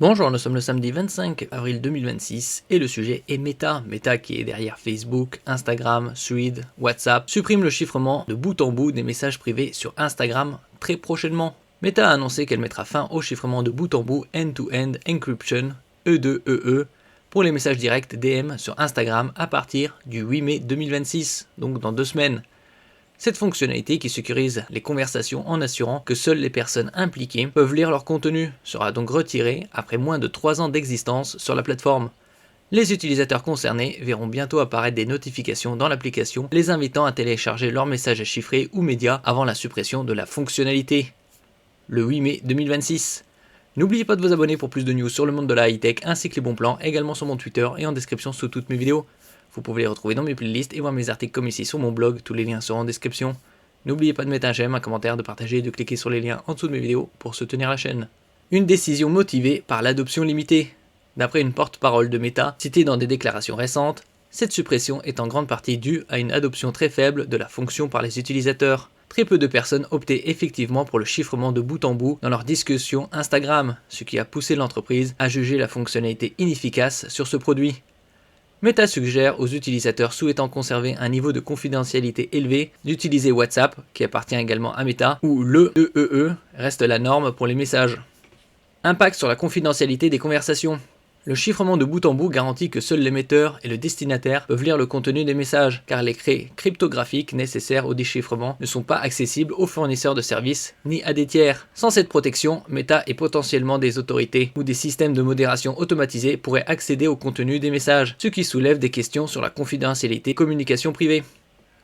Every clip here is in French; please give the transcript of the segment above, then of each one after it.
Bonjour, nous sommes le samedi 25 avril 2026 et le sujet est Meta. Meta qui est derrière Facebook, Instagram, Threads, WhatsApp, supprime le chiffrement de bout en bout des messages privés sur Instagram très prochainement. Meta a annoncé qu'elle mettra fin au chiffrement de bout en bout End-to-End Encryption E2EE pour les messages directs DM sur Instagram à partir du 8 mai 2026, donc dans 2 semaines. Cette fonctionnalité qui sécurise les conversations en assurant que seules les personnes impliquées peuvent lire leur contenu sera donc retirée après moins de 3 ans d'existence sur la plateforme. Les utilisateurs concernés verront bientôt apparaître des notifications dans l'application les invitant à télécharger leurs messages chiffrés ou médias avant la suppression de la fonctionnalité. Le 8 mai 2026. N'oubliez pas de vous abonner pour plus de news sur le monde de la high-tech ainsi que les bons plans également sur mon Twitter et en description sous toutes mes vidéos. Vous pouvez les retrouver dans mes playlists et voir mes articles comme ici sur mon blog, tous les liens seront en description. N'oubliez pas de mettre un j'aime, un commentaire, de partager et de cliquer sur les liens en dessous de mes vidéos pour soutenir la chaîne. Une décision motivée par l'adoption limitée. D'après une porte-parole de Meta, citée dans des déclarations récentes, cette suppression est en grande partie due à une adoption très faible de la fonction par les utilisateurs. Très peu de personnes optaient effectivement pour le chiffrement de bout en bout dans leurs discussions Instagram, ce qui a poussé l'entreprise à juger la fonctionnalité inefficace sur ce produit. Meta suggère aux utilisateurs souhaitant conserver un niveau de confidentialité élevé d'utiliser WhatsApp, qui appartient également à Meta, où le EEE reste la norme pour les messages. Impact sur la confidentialité des conversations. Le chiffrement de bout en bout garantit que seuls l'émetteur et le destinataire peuvent lire le contenu des messages, car les clés cryptographiques nécessaires au déchiffrement ne sont pas accessibles aux fournisseurs de services ni à des tiers. Sans cette protection, Meta et potentiellement des autorités ou des systèmes de modération automatisés pourraient accéder au contenu des messages, ce qui soulève des questions sur la confidentialité communication privée.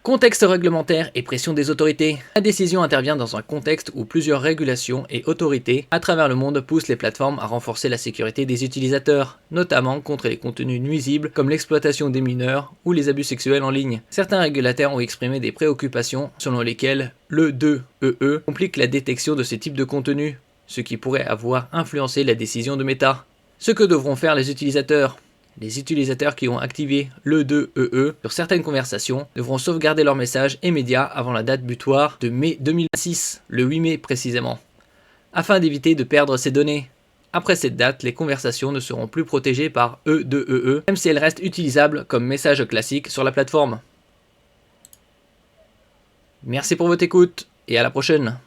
Contexte réglementaire et pression des autorités. La décision intervient dans un contexte où plusieurs régulations et autorités à travers le monde poussent les plateformes à renforcer la sécurité des utilisateurs, notamment contre les contenus nuisibles comme l'exploitation des mineurs ou les abus sexuels en ligne. Certains régulateurs ont exprimé des préoccupations selon lesquelles le 2EE complique la détection de ce type de contenu, ce qui pourrait avoir influencé la décision de Meta. Ce que devront faire les utilisateurs. Les utilisateurs qui ont activé le 2EE sur certaines conversations devront sauvegarder leurs messages et médias avant la date butoir de mai 2006, le 8 mai précisément, afin d'éviter de perdre ces données. Après cette date, les conversations ne seront plus protégées par E2EE, même si elles restent utilisables comme message classique sur la plateforme. Merci pour votre écoute et à la prochaine.